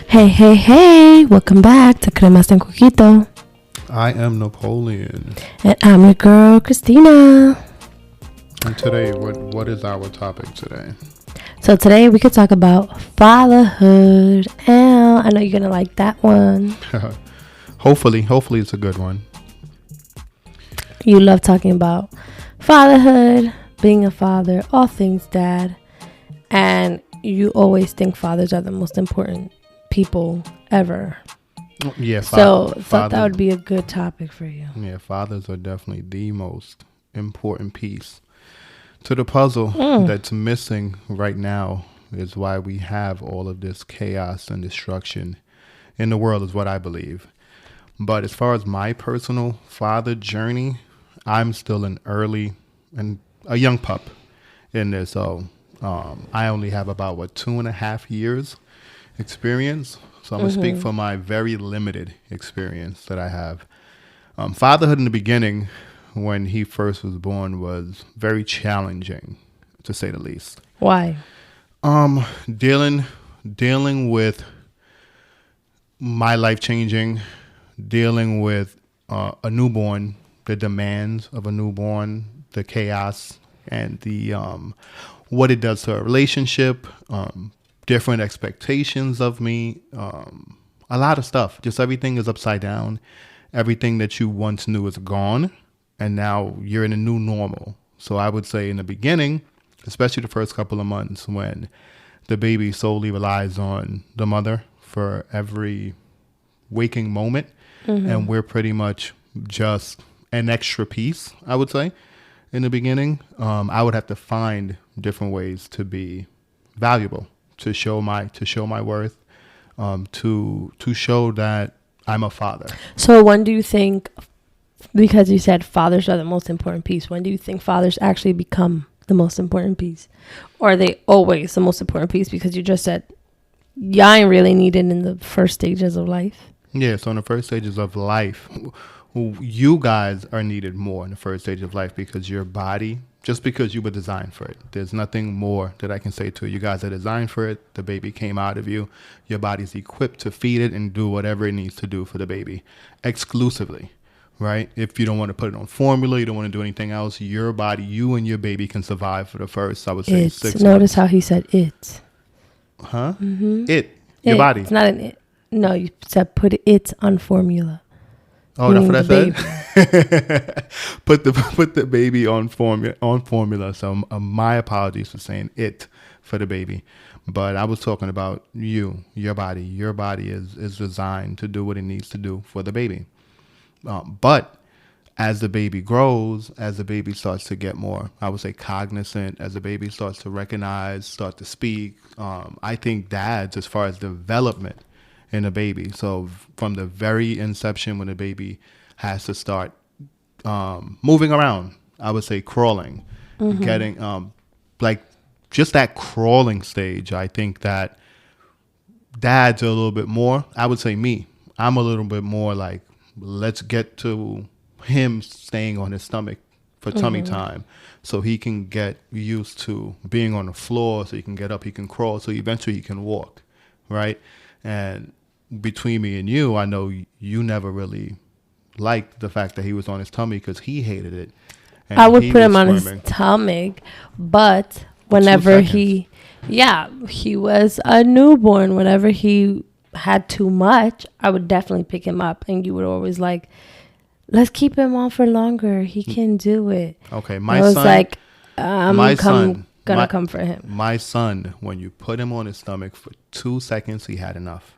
Hey, hey, hey! Welcome back to Cremas and Coquito. I am Napoleon. And I'm your girl, Kristina. And today, what is our topic today? So today we could talk about fatherhood. I know you're going to like that one. Hopefully it's a good one. You love talking about fatherhood, being a father, all things dad. And you always think fathers are the most important people ever. Yeah. Thought that would be a good topic for you. Yeah, fathers are definitely the most important piece to the puzzle that's missing right now. Is why we have all of this chaos and destruction in the world, is what I believe. But as far as my personal father journey, I'm still an early and a young pup in this. So I only have about 2.5 years experience. So I'm going to speak for my very limited experience that I have. Fatherhood in the beginning, when he first was born, was very challenging, to say the least. Why? Dealing with my life changing, dealing with a newborn, the demands of a newborn, the chaos, and the what it does to a relationship, different expectations of me, a lot of stuff. Just everything is upside down. Everything that you once knew is gone, and now you're in a new normal. So I would say in the beginning, especially the first couple of months, when the baby solely relies on the mother for every waking moment, and we're pretty much just an extra piece, I would say. In the beginning, I would have to find different ways to be valuable, to show my worth, to show that I'm a father. So when do you think, because you said fathers are the most important piece, when do you think fathers actually become the most important piece? Or are they always the most important piece? Because you just said, yeah, I ain't really needed in the first stages of life. Yeah, so in the first stages of life, you guys are needed more in the first stage of life, because your body, just because you were designed for it, there's nothing more that I can say to you. You guys are designed for it. The baby came out of you. Your body's equipped to feed it and do whatever it needs to do for the baby exclusively, right? If you don't want to put it on formula, you don't want to do anything else, your body, you and your baby can survive for the first, I would say, 6 months. Notice how he said it. Huh? Your body. It's not an it. No, you said put it on formula. Oh, that's what I said? Put the baby on formula. So my apologies for saying it for the baby. But I was talking about your body. Your body is designed to do what it needs to do for the baby. But as the baby grows, as the baby starts to get more, I would say, cognizant, as the baby starts to recognize, start to speak, I think dads, as far as development in a baby, so from the very inception, when the baby has to start moving around, I would say crawling, getting like just that crawling stage, I think that dads are a little bit more, I would say I'm a little bit more like, let's get to him staying on his stomach for tummy time, so he can get used to being on the floor, so he can get up, he can crawl, so eventually he can walk, right? And between me and you, I know you never really liked the fact that he was on his tummy, because he hated it. And I would put him on his stomach, but whenever he was a newborn, whenever he had too much, I would definitely pick him up, and you would always like, let's keep him on for longer. He can do it. Okay, gonna come for him. My son, when you put him on his stomach for 2 seconds, he had enough.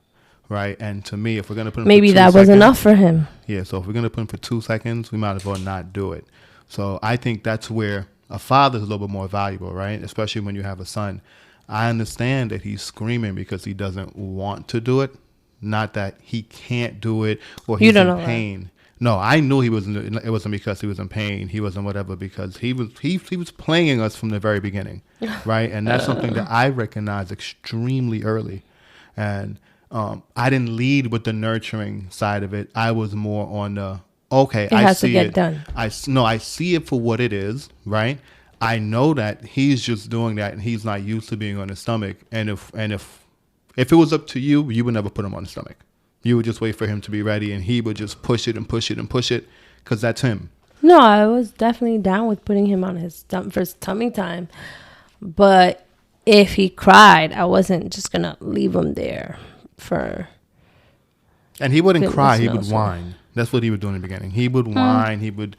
Right. And to me, if we're going to put him maybe for 2 that seconds, was enough for him. Yeah. So if we're going to put him for 2 seconds, we might as well not do it. So I think that's where a father's a little bit more valuable. Right. Especially when you have a son. I understand that he's screaming because he doesn't want to do it. Not that he can't do it or he's in pain. That. No, I knew he wasn't. It wasn't because he was in pain. He wasn't whatever, because he was playing us from the very beginning. Right. And that's something that I recognize extremely early. And I didn't lead with the nurturing side of it. I was more on the, okay, I see it. Done. I see it for what it is, right? I know that he's just doing that and he's not used to being on his stomach. And if If it was up to you, you would never put him on his stomach. You would just wait for him to be ready, and he would just push it and push it and push it, because that's him. No, I was definitely down with putting him on his for his tummy time. But if he cried, I wasn't just going to leave him there for... And he wouldn't cry. He would whine. That's what he would do in the beginning. He would whine. He would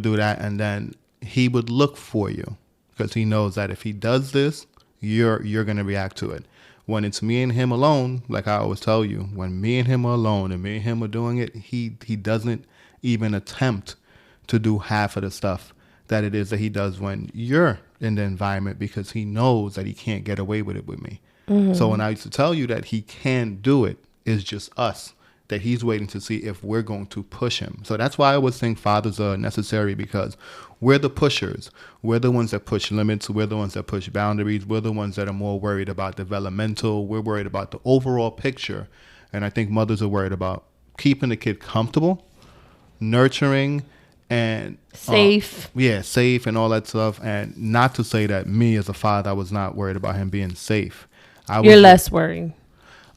do that, and then he would look for you, because he knows that if he does this, you're going to react to it. When it's me and him alone, like I always tell you, when me and him are alone and me and him are doing it, he doesn't even attempt to do half of the stuff that it is that he does when you're in the environment, because he knows that he can't get away with it with me. Mm-hmm. So when I used to tell you that he can't do it, it's just us, that he's waiting to see if we're going to push him. So that's why I always think fathers are necessary, because we're the pushers. We're the ones that push limits. We're the ones that push boundaries. We're the ones that are more worried about developmental. We're worried about the overall picture. And I think mothers are worried about keeping the kid comfortable, nurturing, and safe. Safe and all that stuff. And not to say that me as a father, I was not worried about him being safe. You're less worried.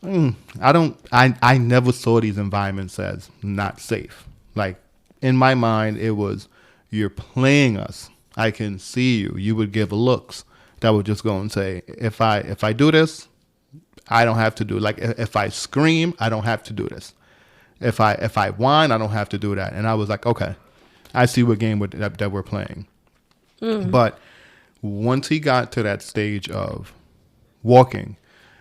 I never saw these environments as not safe. Like, in my mind, it was, you're playing us. I can see you. You would give looks that would just go and say, if I do this, I don't have to do it. Like, if I scream, I don't have to do this. If I whine, I don't have to do that. And I was like, okay, I see what game that we're playing. But once he got to that stage of walking,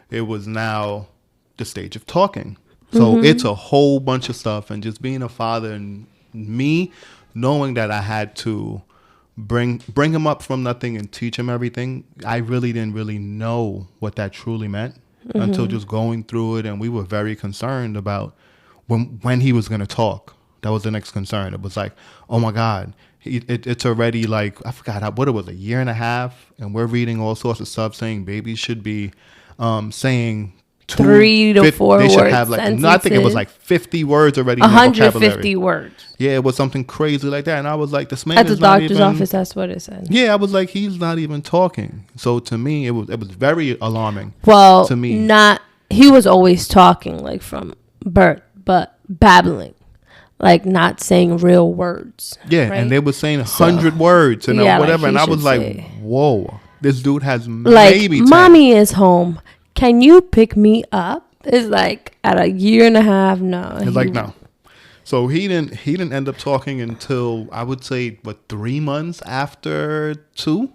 it was now the stage of talking. So it's a whole bunch of stuff, and just being a father and me knowing that I had to bring him up from nothing and teach him everything. I really didn't really know what that truly meant until just going through it. And we were very concerned about when he was going to talk. That was the next concern. It was like, oh my God, it's already like, I forgot what it was, a year and a half. And we're reading all sorts of stuff saying babies should be saying 3 to 4 words. They should have like, no, I think it was like 50 words already. 150 words. Yeah, it was something crazy like that. And I was like, this man at the doctor's office, that's what it said. Yeah, I was like, he's not even talking. So to me, it was very alarming. Well, to me, he was always talking like from birth, but babbling, like not saying real words. Yeah, right? And they were saying 100 words and whatever, and I was like, whoa, this dude has maybe 10. Mommy is home. Can you pick me up? It's like at a year and a half. No, it's like no. So he didn't end up talking until I would say 3 months after 2.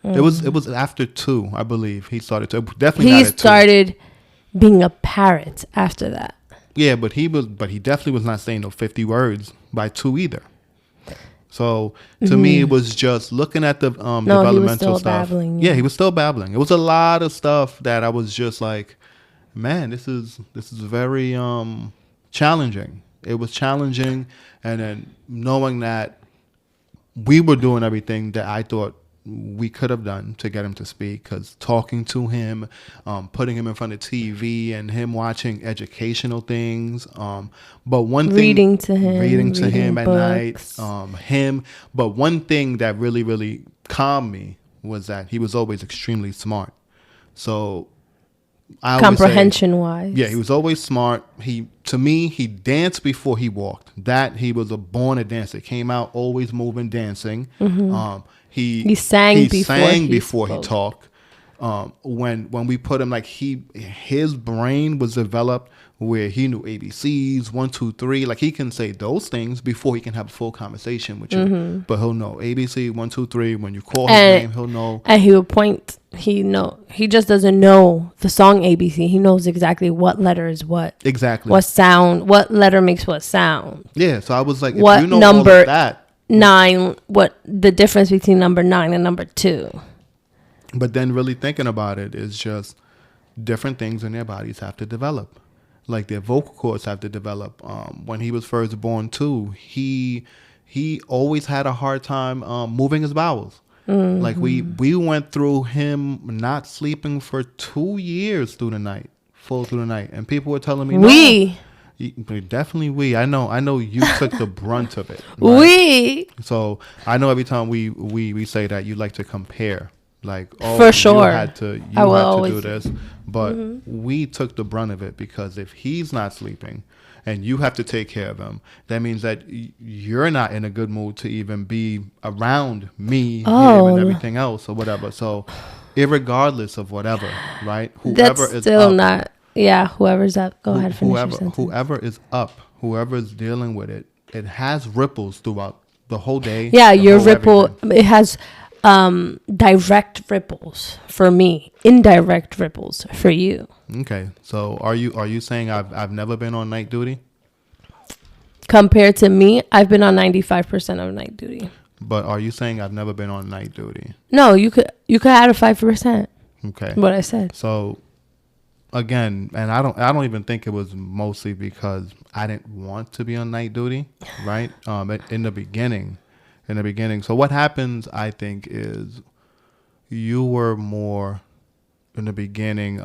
It was after 2, I believe. He started to definitely. He started being a parrot after that. Yeah, but he definitely was not saying no 50 words by 2 either. So to me, it was just looking at the developmental stuff. Babbling, yeah, he was still babbling. It was a lot of stuff that I was just like, man, this is very challenging. It was challenging, and then knowing that we were doing everything that I thought we could have done to get him to speak, because talking to him, putting him in front of TV and him watching educational things, but one thing, reading to him at night, but one thing that really, really calmed me was that he was always extremely smart. So comprehension wise, yeah, he was always smart. He danced before he walked. That he was a born dancer. Came out always moving, dancing. He sang before he talked. When we put him, like, his brain was developed where he knew ABCs 1, 2, 3. Like, he can say those things before he can have a full conversation with you. But he'll know ABC 1, 2, 3. When you call his name, he'll know. And he will point. He just doesn't know the song ABC. He knows exactly what letter is what. Exactly. What sound? What letter makes what sound? Yeah. So I was like, what if you know number? All of that. 9, what the difference between number 9 and number 2. But then really thinking about it is just different things in their bodies have to develop. Like their vocal cords have to develop. When he was first born too, he always had a hard time moving his bowels. Like we went through him not sleeping for 2 years through the night, full through the night. And people were telling me, Definitely I know you took the brunt of it. Right? So I know every time we say that, you like to compare Like, oh, for sure, you had to do this. But we took the brunt of it, because if he's not sleeping and you have to take care of him, that means that you're not in a good mood to even be around me, him, and everything else or whatever. So irregardless of whatever, right? Whoever that's still is up, not, yeah, whoever's up. Go ahead, finish your sentence. Whoever is up, whoever is dealing with it, it has ripples throughout the whole day. Yeah, your ripple, everything. It has direct ripples for me, indirect ripples for you. Okay, so are you saying I've never been on night duty? Compared to me, I've been on 95% of night duty. But are you saying I've never been on night duty? No, you could add a 5%. Okay, what I said. So again, and I don't even think it was mostly because I didn't want to be on night duty, right? In the beginning. So what happens, I think, is you were more in the beginning.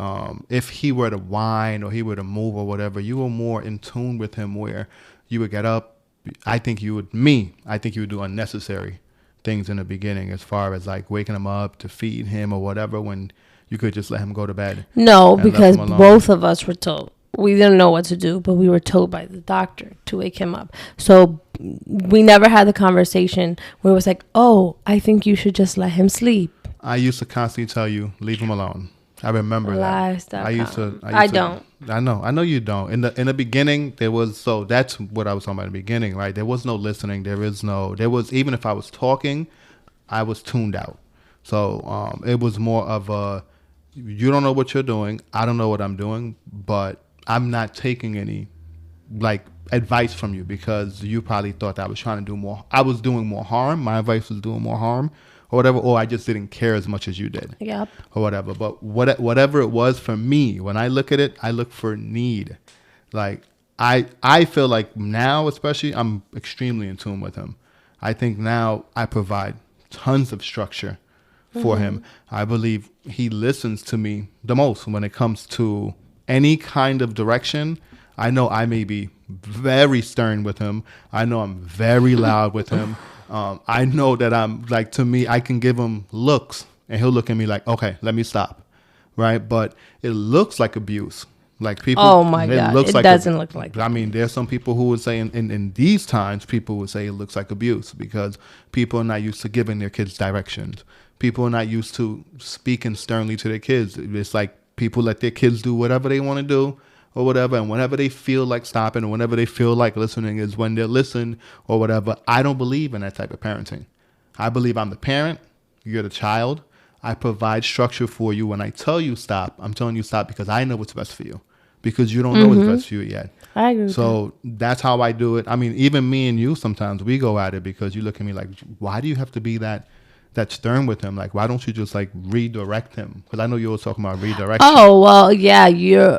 If he were to whine or he were to move or whatever, you were more in tune with him, where you would get up. I think you would do unnecessary things in the beginning, as far as like waking him up to feed him or whatever, when you could just let him go to bed. No, because both of us were told. We didn't know what to do, but we were told by the doctor to wake him up. So we never had the conversation where it was like, oh, I think you should just let him sleep. I used to constantly tell you, leave him alone. I remember that. I don't. I know you don't. In the beginning, that's what I was talking about in the beginning, right? There was no listening. Even if I was talking, I was tuned out. So it was more of a, you don't know what you're doing. I don't know what I'm doing, but I'm not taking any like advice from you, because you probably thought that I was trying to do more. I was doing more harm. My advice was doing more harm or whatever, or I just didn't care as much as you did. Yep. Or whatever. But whatever it was for me, when I look at it, I look for need. Like I feel like now, especially, I'm extremely in tune with him. I think now I provide tons of structure for him. I believe he listens to me the most when it comes to any kind of direction. I know I may be very stern with him. I know I'm very loud with him. I know that I'm like, to me, I can give him looks and he'll look at me like, okay, let me stop. Right. But it looks like abuse. Like people. Oh my God. It doesn't look like that. I mean, there's some people who would say in these times, people would say it looks like abuse, because people are not used to giving their kids directions. People are not used to speaking sternly to their kids. It's like people let their kids do whatever they want to do or whatever. And whenever they feel like stopping or whenever they feel like listening is when they'll listen or whatever. I don't believe in that type of parenting. I believe I'm the parent. You're the child. I provide structure for you. When I tell you stop, I'm telling you stop because I know what's best for you, because you don't know what's best for you yet. I agree. So that's how I do it. I mean, even me and you, sometimes we go at it because you look at me like, why do you have to be that stern with him? Like, why don't you just like redirect him? Because I know you were talking about redirection. Oh, well, yeah, you're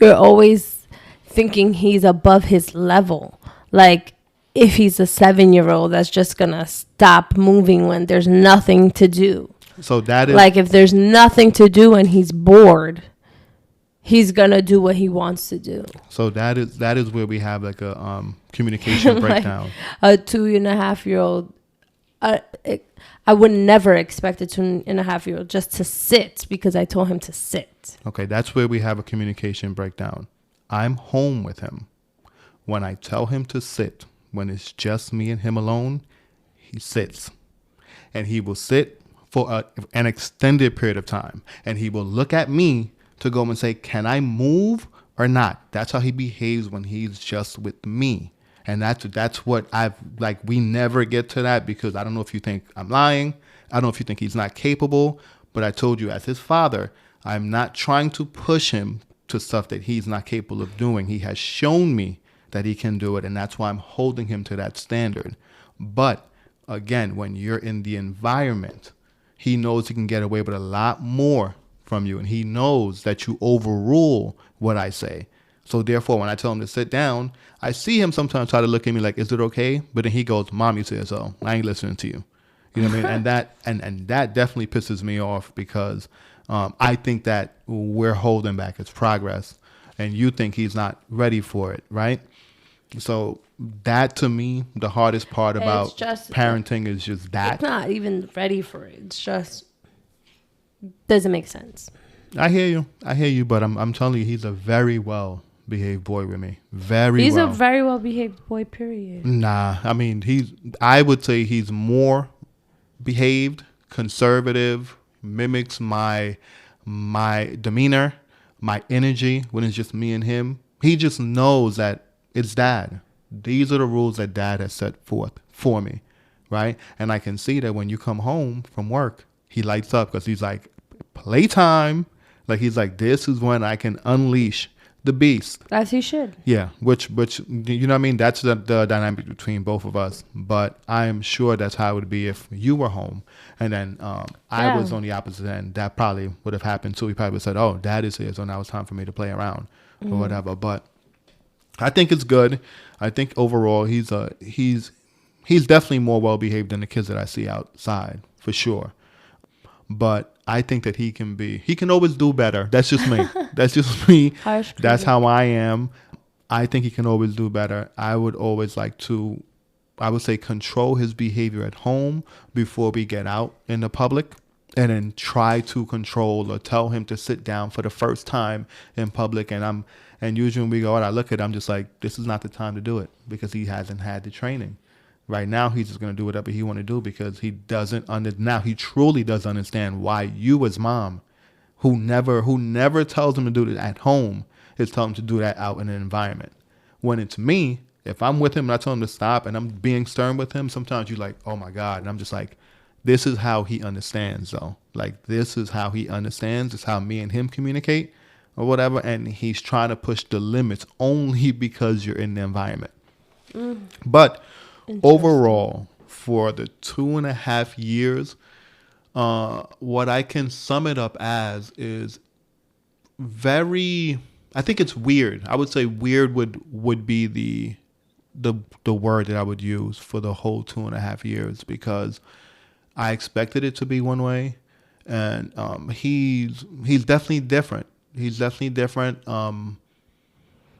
always thinking he's above his level. Like, if he's a 7-year-old that's just gonna stop moving when there's nothing to do. So that is like, if there's nothing to do and he's bored, he's gonna do what he wants to do. So that is where we have like a communication breakdown. A 2.5-year-old. I would never expect a 2.5-year-old just to sit because I told him to sit. Okay, that's where we have a communication breakdown. I'm home with him. When I tell him to sit, when it's just me and him alone, he sits. And he will sit for an extended period of time. And he will look at me to go and say, can I move or not? That's how he behaves when he's just with me. And that's what we never get to that, because I don't know if you think I'm lying. I don't know if you think he's not capable, but I told you, as his father, I'm not trying to push him to stuff that he's not capable of doing. He has shown me that he can do it, and that's why I'm holding him to that standard. But again, when you're in the environment, he knows he can get away with a lot more from you, and he knows that you overrule what I say. So therefore, when I tell him to sit down, I see him sometimes try to look at me like, is it okay? But then he goes, Mom, you said so. I ain't listening to you. You know what I mean? And that definitely pisses me off, because I think that we're holding back his progress, and you think he's not ready for it, right? So that, to me, the hardest part about parenting is just that. It's not even ready for it. It's just doesn't make sense. I hear you, but I'm telling you, he's a very well behaved boy with me. He's a very well behaved boy, period. Nah, I mean, I would say he's more behaved, conservative, mimics my demeanor, my energy when it's just me and him. He just knows that it's dad. These are the rules that dad has set forth for me, right? And I can see that when you come home from work, he lights up because he's like, playtime. Like, he's like, this is when I can unleash the beast. As he should. Yeah, which you know what I mean? That's the dynamic between both of us. But I'm sure that's how it would be if you were home and then I was on the opposite end. That probably would have happened too. He probably would have said, oh, dad is here, so now it's time for me to play around or whatever. But I think it's good. I think overall he's definitely more well behaved than the kids that I see outside, for sure. But I think that he can always do better. That's just me. That's just me. That's how I am. I think he can always do better. I would always like to, I would say, control his behavior at home before we get out in the public, and then try to control or tell him to sit down for the first time in public. And usually when we go out, I look at him, I'm just like, this is not the time to do it because he hasn't had the training. Right now, he's just going to do whatever he want to do because he doesn't now he truly does understand why you as mom, who never tells him to do it at home, is telling him to do that out in an environment. When it's me, if I'm with him and I tell him to stop and I'm being stern with him, sometimes you're like, oh my God. And I'm just like, this is how he understands though. Like, this is how he understands. It's how me and him communicate or whatever. And he's trying to push the limits only because you're in the environment. But overall, for the 2.5 years, what I can sum it up as is I think it's weird. I would say weird would be the word that I would use for the whole 2.5 years, because I expected it to be one way, and he's definitely different. He's definitely different.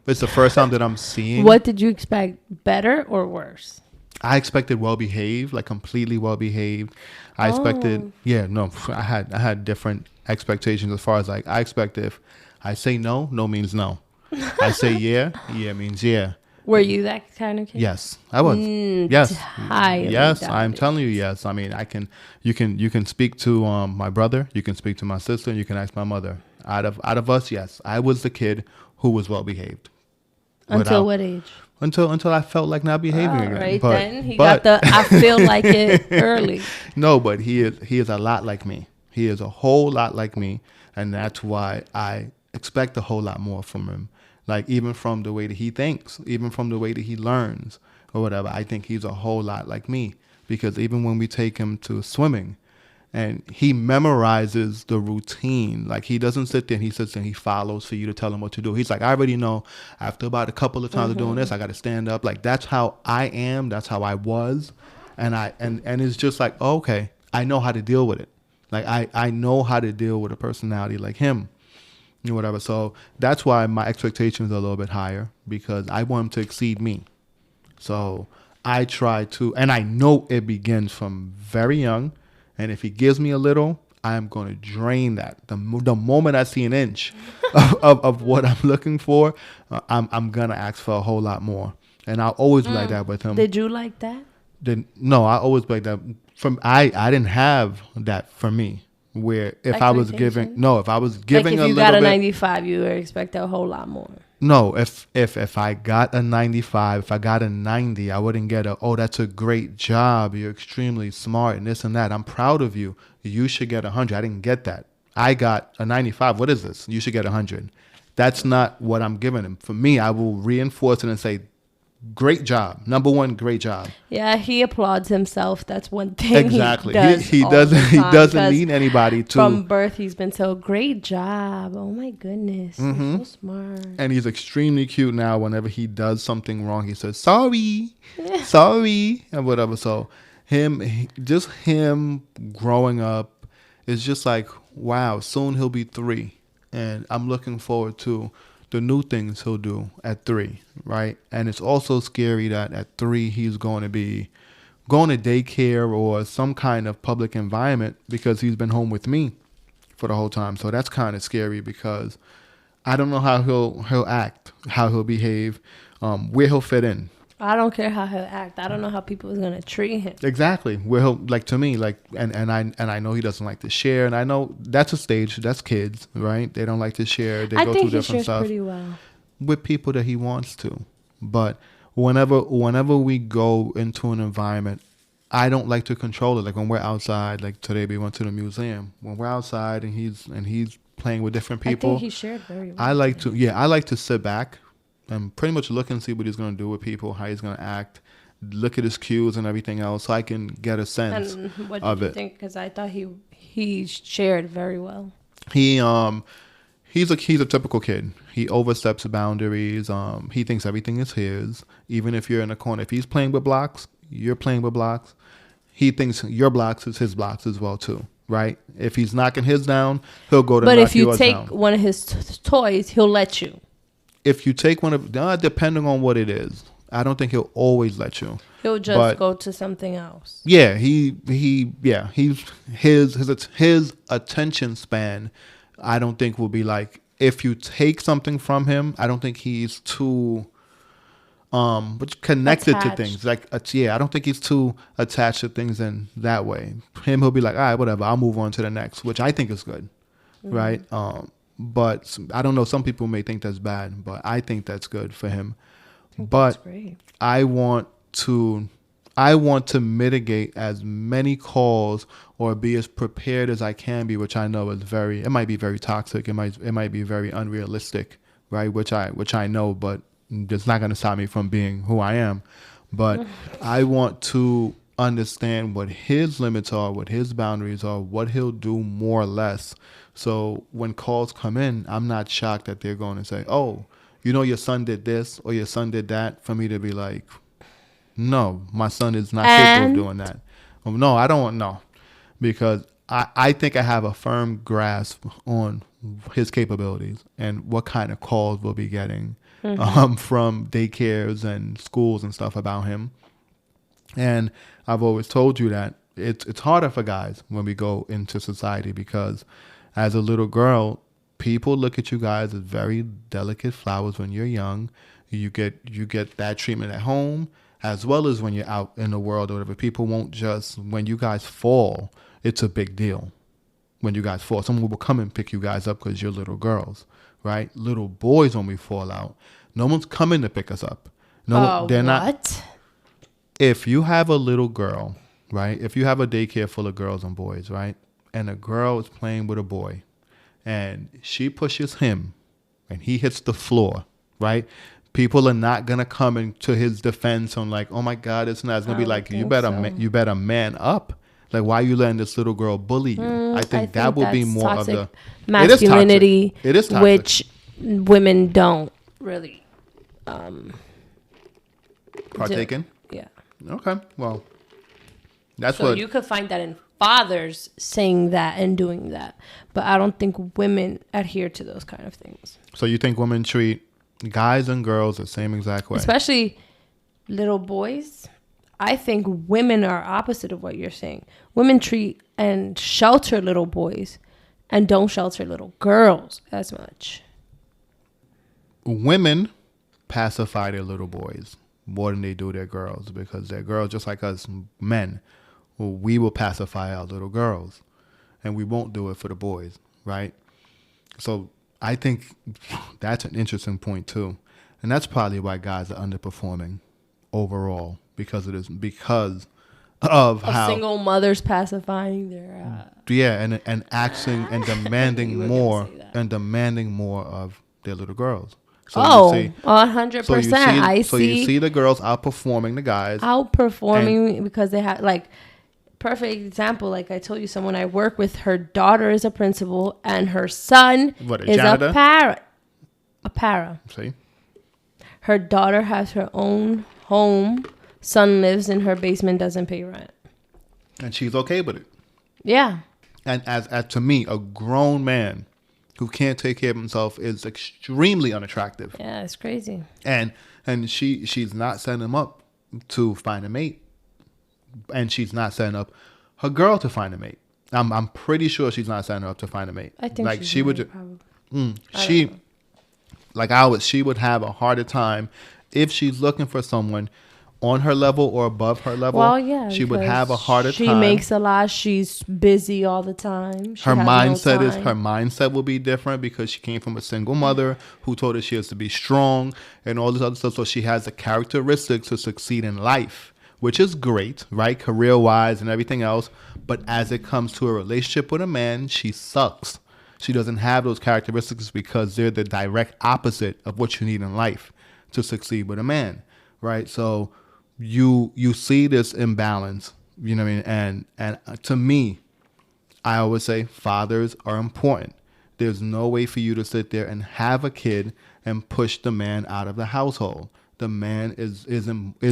It's the first time that I'm seeing. What did you expect? Better or worse? I expected well-behaved, like completely well-behaved. I expected, I had different expectations as far as like, I expect if I say no, no means no. I say yeah means yeah. Were you that kind of kid? Yes, I was. Yes. Yes, I'm doubted. telling you, yes. I mean, you can speak to my brother, you can speak to my sister, and you can ask my mother. Out of us, yes, I was the kid who was well-behaved. Until what age? Until I felt like not behaving again. Right, then he got the I feel like it early. No, but he is a lot like me. He is a whole lot like me, and that's why I expect a whole lot more from him. Like, even from the way that he thinks, even from the way that he learns or whatever, I think he's a whole lot like me, because even when we take him to swimming, and he memorizes the routine. Like, he doesn't sit there and he sits and he follows for you to tell him what to do. He's like, I already know after about a couple of times of doing this, I got to stand up. Like, that's how I am. That's how I was. And it's just like, oh, okay, I know how to deal with it. Like, I know how to deal with a personality like him or whatever. So that's why my expectations are a little bit higher, because I want him to exceed me. So I try to, and I know it begins from very young. And if he gives me a little, I'm going to drain that. The moment I see an inch of what I'm looking for, I'm going to ask for a whole lot more. And I'll always be like that with him. Did you like that? No, I always be like that. I didn't have that for me. Where if I was giving a little bit. If you got a 95, you would expect a whole lot more. No, if I got a 95, if I got a 90, I wouldn't get that's a great job. You're extremely smart and this and that. I'm proud of you. You should get 100. I didn't get that. I got a 95. What is this? You should get 100. That's not what I'm giving him. For me, I will reinforce it and say, great job. Number one, great job. Yeah, he applauds himself. That's one thing. Exactly. He doesn't need anybody to. From birth, he's been so great job. Oh my goodness, so smart. And he's extremely cute now. Whenever he does something wrong, he says sorry, sorry, and whatever. So him growing up is just like, wow. Soon he'll be 3, and I'm looking forward to the new things he'll do at 3, right? And it's also scary that at 3 he's going to be going to daycare or some kind of public environment, because he's been home with me for the whole time. So that's kind of scary because I don't know how he'll act, how he'll behave, where he'll fit in. I don't care how he'll act. I don't know how people is gonna treat him. Exactly. Where he'll, like, to me, like, and I know he doesn't like to share, and I know that's a stage. That's kids, right? They don't like to share. They go through different stuff pretty well with people that he wants to. But whenever we go into an environment, I don't like to control it. Like when we're outside, like today we went to the museum. When we're outside and he's playing with different people, I think he shared very well. I like to sit back and pretty much look and see what he's going to do with people, how he's going to act, look at his cues and everything else, so I can get a sense of it. And what did you think? Because I thought he shared very well. He's a typical kid. He oversteps the boundaries. He thinks everything is his. Even if you're in a corner, if he's playing with blocks, you're playing with blocks. He thinks your blocks is his blocks as well too, right? If he's knocking his down, he'll go to. But knock if you take down. One of his toys, he'll let you. If you take one of, depending on what it is, I don't think he'll always let you. He'll just go to something else. Yeah, his attention span, I don't think will be like, if you take something from him, I don't think he's too connected to things. Like, I don't think he's too attached to things in that way. He'll be like, all right, whatever, I'll move on to the next, which I think is good, right? But I don't know, some people may think that's bad, but I think that's good for him. But I want to mitigate as many calls or be as prepared as I can be, which I know is it might be very toxic. It might be very unrealistic, right? Which I know, but it's not going to stop me from being who I am. But I want to understand what his limits are, what his boundaries are, what he'll do more or less. So when calls come in, I'm not shocked that they're going to say, oh, your son did this or your son did that, for me to be like, no, my son is not capable of doing that. No, I don't want, no. Because I think I have a firm grasp on his capabilities and what kind of calls we'll be getting from daycares and schools and stuff about him. And I've always told you that it's harder for guys when we go into society, because as a little girl, people look at you guys as very delicate flowers when you're young. You get that treatment at home as well as when you're out in the world or whatever. People won't just, when you guys fall, it's a big deal. When you guys fall, someone will come and pick you guys up because you're little girls, right? Little boys, when we fall out, no one's coming to pick us up. They're not. If you have a little girl, right? If you have a daycare full of girls and boys, right? And a girl is playing with a boy and she pushes him and he hits the floor, right? People are not going to come into his defense on like, oh my God, it's not. It's going to be like, you better man up. Like, why are you letting this little girl bully you? I think that would be more of the masculinity. It is toxic. Which women don't really partake in. Yeah. Okay. Well, that's so you could find that in fathers saying that and doing that, but I don't think women adhere to those kind of things. So you think women treat guys and girls the same exact way, especially little boys? I think women are opposite of what you're saying. Women treat and shelter little boys and don't shelter little girls as much. Women pacify their little boys more than they do their girls, because they're girls just like us men. We will pacify our little girls and we won't do it for the boys, right? So I think that's an interesting point too. And that's probably why guys are underperforming overall, because of how single mothers pacifying their and acting and demanding more of their little girls. So 100%. So you see the girls outperforming the guys. Because they have, like, perfect example. Like I told you, someone I work with, her daughter is a principal and her son is a para. See? Her daughter has her own home. Son lives in her basement, doesn't pay rent. And she's okay with it. Yeah. And as to me, a grown man who can't take care of himself is extremely unattractive. Yeah, it's crazy. And she's not setting him up to find a mate. And she's not setting up her girl to find a mate. I'm pretty sure she's not setting her up to find a mate. I think like she's she would. she She would have a harder time if she's looking for someone on her level or above her level. Well, yeah, she would have a harder time. She makes a lot. She's busy all the time. Her mindset will be different because she came from a single mother who told her she has to be strong and all this other stuff. So she has the characteristics to succeed in life, which is great, right? Career wise and everything else. But as it comes to a relationship with a man, she sucks. She doesn't have those characteristics because they're the direct opposite of what you need in life to succeed with a man, right? So you see this imbalance, you know what I mean? And to me, I always say fathers are important. There's no way for you to sit there and have a kid and push the man out of the household. The man is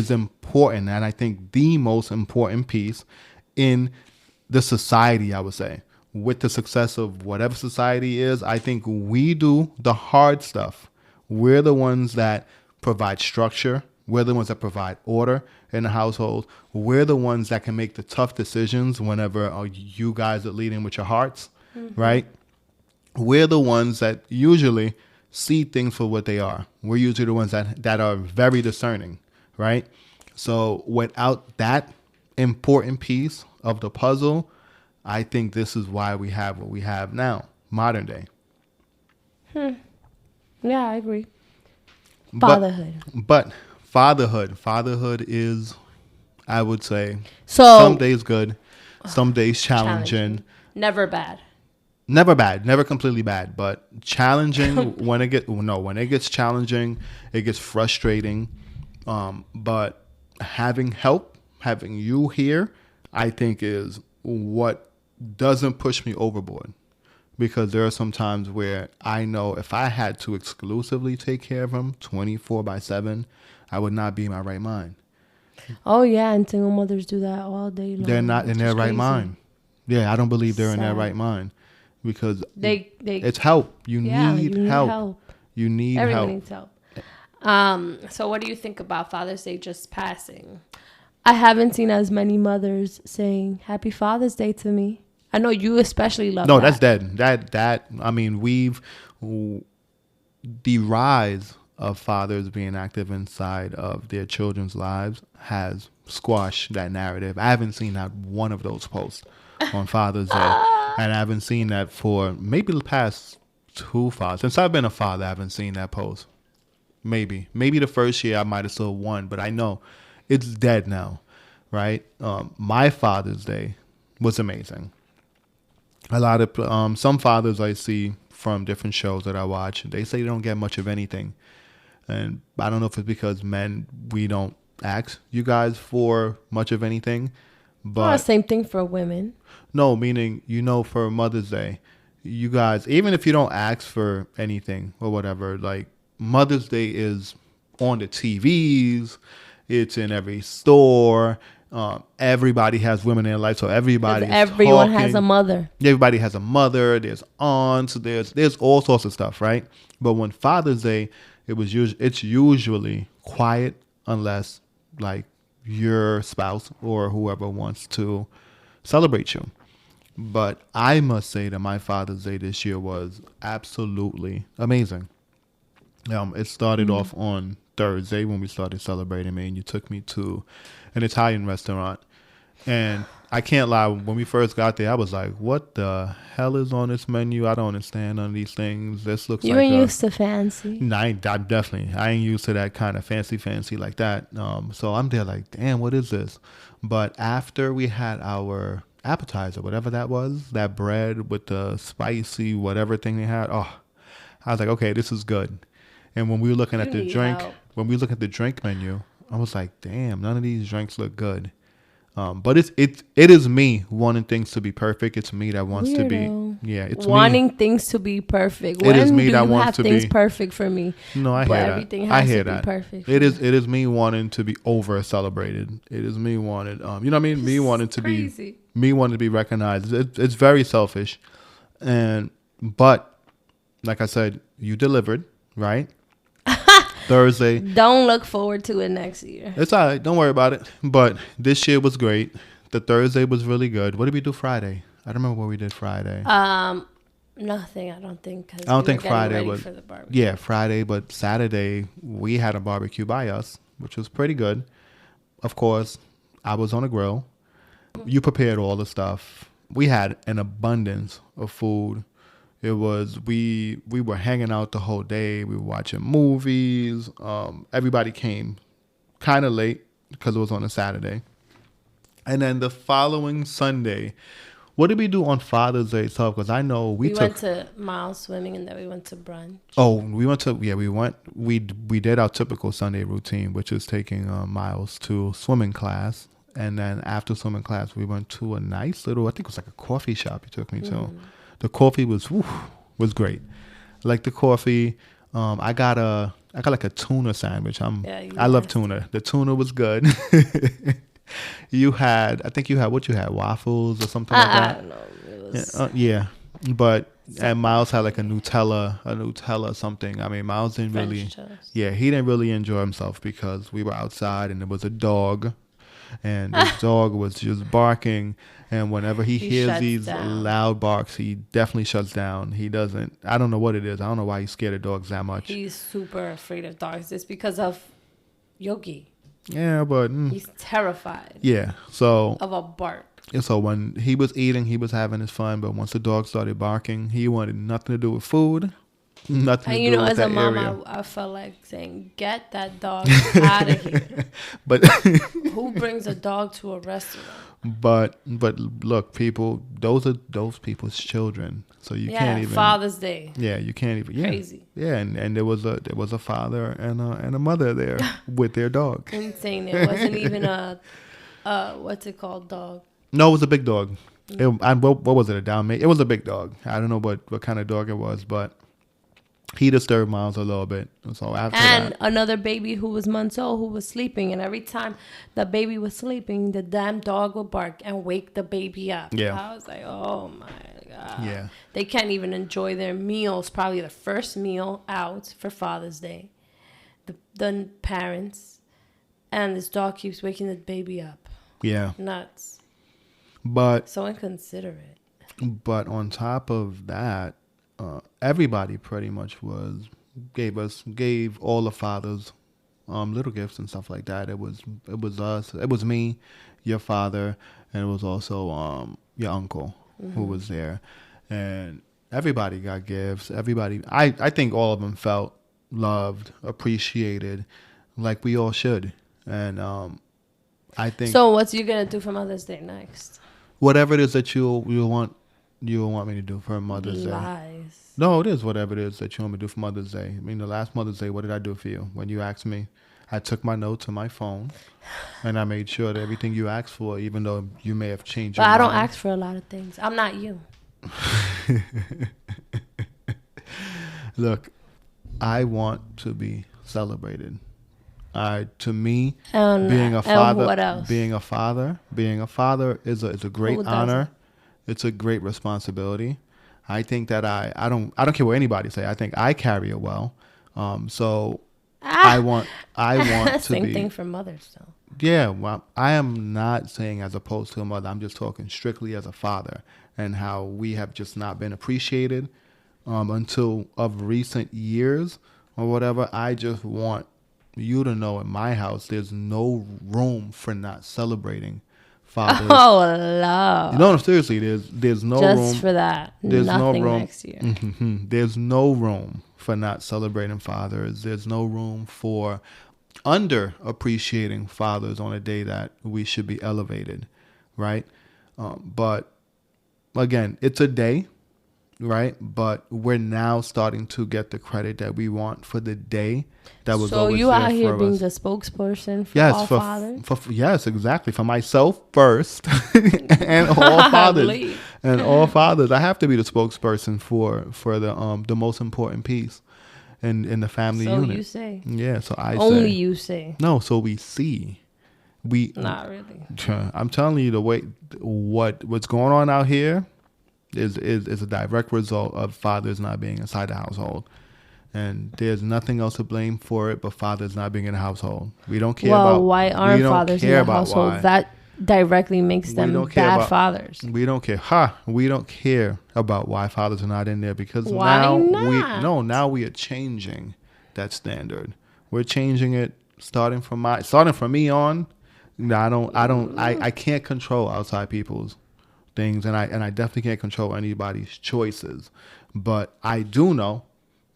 important, and I think the most important piece in the society, I would say. With the success of whatever society is, I think we do the hard stuff. We're the ones that provide structure. We're the ones that provide order in the household. We're the ones that can make the tough decisions whenever you guys are leading with your hearts, right? We're the ones that usually see things for what they are. We're usually the ones that are very discerning, right? So without that important piece of the puzzle, I think this is why we have what we have now, modern day. Yeah, I agree. Fatherhood. But fatherhood is, I would say, so some days good, some days challenging. Never bad. Never bad, never completely bad, but challenging when it gets challenging, it gets frustrating. But having help, having you here, I think is what doesn't push me overboard, because there are some times where I know if I had to exclusively take care of him 24/7, I would not be in my right mind. Oh yeah, and single mothers do that all day long. They're not in their right mind. Yeah, I don't believe they're in their right mind, because it's help. You need help. You need help. Everyone needs help. So what do you think about Father's Day just passing? I haven't seen as many mothers saying Happy Father's Day to me. I know you especially love that. No, that's dead. That I mean, the rise of fathers being active inside of their children's lives has squashed that narrative. I haven't seen not one of those posts on Father's Day. And I haven't seen that for maybe the past 2 fathers. Since I've been a father, I haven't seen that post. Maybe the first year I might have still won, but I know it's dead now, right? My Father's Day was amazing. A lot of some fathers I see from different shows that I watch, they say they don't get much of anything. And I don't know if it's because men, we don't ask you guys for much of anything. But same thing for women. No, meaning, for Mother's Day, you guys, even if you don't ask for anything or whatever, like Mother's Day is on the TVs, it's in every store. Everybody has women in their life, so everyone has a mother. Everybody has a mother. There's aunts. There's all sorts of stuff, right? But when Father's Day, it's usually quiet, unless like your spouse or whoever wants to celebrate you. But I must say that my Father's Day this year was absolutely amazing. It started off on Thursday when we started celebrating me, and you took me to an Italian restaurant. And I can't lie, when we first got there, I was like, what the hell is on this menu? I don't understand none of these things. This looks you ain't used to fancy. No, I ain't used to that kind of fancy like that. So I'm there like, damn, what is this? But after we had our appetizer, whatever that was, that bread with the spicy whatever thing they had, I was like, okay, this is good. And when we were looking at the drink menu, I was like, damn, none of these drinks look good. But it is me wanting things to be perfect. It's me that wants to be. Yeah, it's wanting things to be perfect. It is me that wants to be. Things perfect for me. No, I hear that. Everything has to be perfect. It is me wanting to be over celebrated. It is me wanting, you know what I mean? Me wanting to be. Me wanting to be recognized. It's very selfish, but like I said, you delivered, right? Thursday. Don't look forward to it next year. It's all right. Don't worry about it. But this year was great. The Thursday was really good. What did we do Friday? I don't remember what we did Friday. Nothing. I don't think. Cause I don't we think were Friday ready was. for the barbecue. Yeah, Friday, but Saturday we had a barbecue by us, which was pretty good. Of course, I was on a grill. You prepared all the stuff. We had an abundance of food. It was we were hanging out the whole day. We were watching movies. Everybody came kind of late because it was on a Saturday. And then the following Sunday, what did we do on Father's Day itself? Because I know we went to Miles swimming and then we went to brunch. Oh, we went to we did our typical Sunday routine, which is taking Miles to swimming class, and then after swimming class, we went to a nice little, I think it was like a coffee shop. You took me to. The coffee was great. Like the coffee, I got like a tuna sandwich. I love tuna. The tuna was good. I think you had waffles or something like that. I don't know. It was But and Miles had like a Nutella something. I mean, Miles didn't really, he didn't really enjoy himself because we were outside and there was a dog, and this dog was just barking. And whenever he hears these loud barks, he definitely shuts down. He doesn't. I don't know what it is. I don't know why he's scared of dogs that much. He's super afraid of dogs. It's because of Yogi. Yeah, but he's terrified. Yeah, so of a bark. So when he was eating, he was having his fun. But once the dog started barking, he wanted nothing to do with food. Nothing. And to do with as a mom, I felt like saying, "Get that dog out of here." But who brings a dog to a restaurant? But look, people, those are those people's children. So you can't even. Father's Day. Yeah, you can't even. Yeah, crazy. Yeah, and there was a father and a mother there with their dog. Insane. It wasn't even a what's it called, dog. No, it was a big dog. What was it? A Dalmatian? It was a big dog. I don't know what kind of dog it was, but he disturbed Miles a little bit. So after another baby who was months old who was sleeping, and every time the baby was sleeping, the damn dog would bark and wake the baby up. Yeah. I was like, oh my God. Yeah. They can't even enjoy their meals, probably the first meal out for Father's Day. The parents, and this dog keeps waking the baby up. Yeah. Nuts. But so inconsiderate. But on top of that, everybody pretty much gave all the fathers little gifts and stuff like that. It was us. It was me, your father, and it was also your uncle who was there, and everybody got gifts. Everybody, I think all of them felt loved, appreciated, like we all should. And I think. So what's you gonna do for Mother's Day next? Whatever it is that you'll want me to do for Mother's Day. No, it is whatever it is that you want me to do for Mother's Day. I mean, the last Mother's Day, what did I do for you? When you asked me, I took my notes on my phone, and I made sure that everything you asked for, even though you may have changed your mind. But I don't ask for a lot of things. I'm not you. Look, I want to be celebrated. To me, being a father is a great honor. It's a great responsibility. I think that I don't care what anybody say. I think I carry it well. So I want to Same be. thing for mothers, though. Yeah, well, I am not saying as opposed to a mother. I'm just talking strictly as a father, and how we have just not been appreciated until of recent years or whatever. I just want you to know, in my house, there's no room for not celebrating fathers. Oh, love. No, seriously, there's no room. Just for that. There's nothing no room. Next year. Mm-hmm. There's no room for not celebrating fathers. There's no room for under appreciating fathers on a day that we should be elevated, right? But again, it's a day, right? But we're now starting to get the credit that we want for the day that was always there for us. So you out here being the spokesperson for all fathers? Yes, exactly. For myself first, and all fathers, and all fathers. I have to be the spokesperson for the most important piece in the family unit. So you say? Yeah. So I only say. You say? No. So we see. Not really. I'm telling you, the way what's going on out here is a direct result of fathers not being inside the household. And there's nothing else to blame for it but fathers not being in the household. We don't care about... Well, why aren't fathers in the household? directly makes them bad fathers. We don't care. We don't care about why fathers are not in there, because now we are changing that standard. We're changing it starting from me on. I can't control outside people's things, and I definitely can't control anybody's choices. But I do know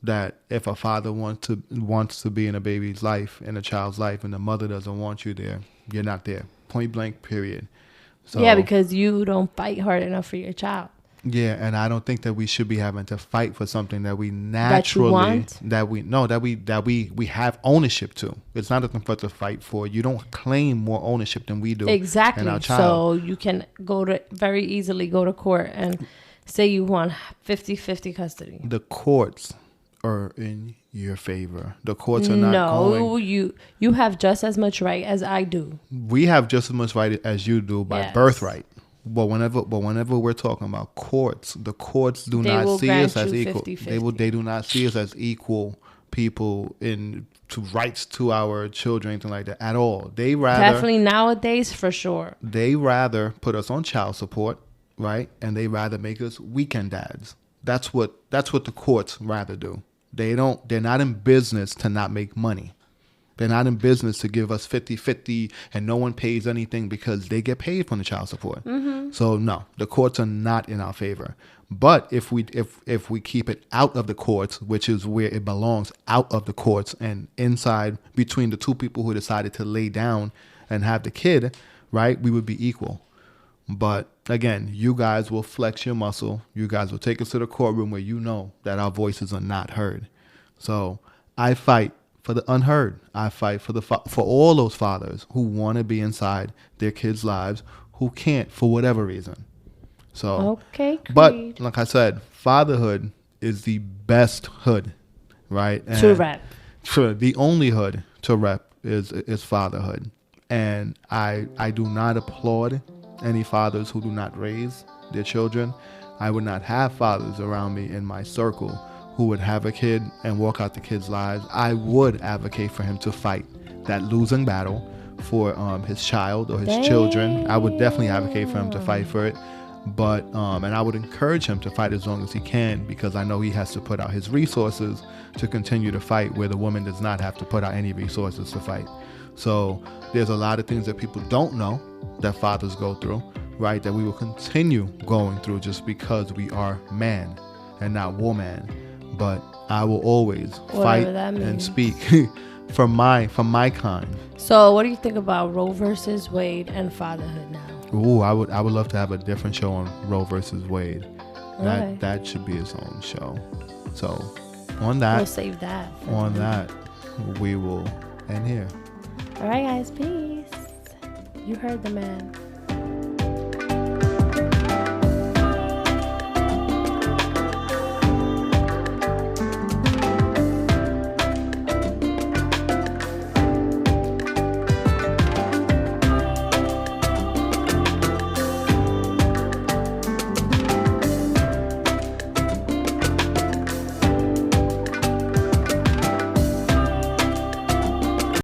that if a father wants to be in a baby's life, in a child's life, and the mother doesn't want you there, you're not there. Point blank, period. So, yeah, because you don't fight hard enough for your child. Yeah, and I don't think that we should be having to fight for something that we naturally that we have ownership to. It's not something for us to fight for. You don't claim more ownership than we do. Exactly. In our child. So you can very easily go to court and say you want 50-50 custody. The courts are in your favor. The courts are not going. No, you have just as much right as I do. We have just as much right as you do by birthright. But whenever we're talking about courts, the courts do not see us as equal. 50-50. They do not see us as equal people to rights to our children, anything like that at all. They rather definitely nowadays for sure. They rather put us on child support, right? And they rather make us weekend dads. That's what the courts rather do. They're not in business to not make money. They're not in business to give us 50-50 and no one pays anything, because they get paid from the child support. Mm-hmm. So no, the courts are not in our favor. But if we keep it out of the courts, which is where it belongs, out of the courts and inside between the two people who decided to lay down and have the kid, right, we would be equal. But again, you guys will flex your muscle. You guys will take us to the courtroom where you know that our voices are not heard. So I fight for the unheard. I fight for all those fathers who want to be inside their kids' lives, who can't for whatever reason. So, okay, Creed. But like I said, fatherhood is the best hood, right? And to rep. The only hood to rep is fatherhood. And I do not applaud any fathers who do not raise their children. I would not have fathers around me in my circle who would have a kid and walk out the kid's lives. I would advocate for him to fight that losing battle for his child or his children. I would definitely advocate for him to fight for it. But and I would encourage him to fight as long as he can, because I know he has to put out his resources to continue to fight, where the woman does not have to put out any resources to fight. So there's a lot of things that people don't know that fathers go through, right? That we will continue going through just because we are man and not woman. But I will always fight and speak for my kind. So what do you think about Roe versus Wade and fatherhood now? Ooh, I would love to have a different show on Roe versus Wade. That should be its own show. So on that, we'll save that. On that, we will end here. All right, guys. Peace. You heard the man.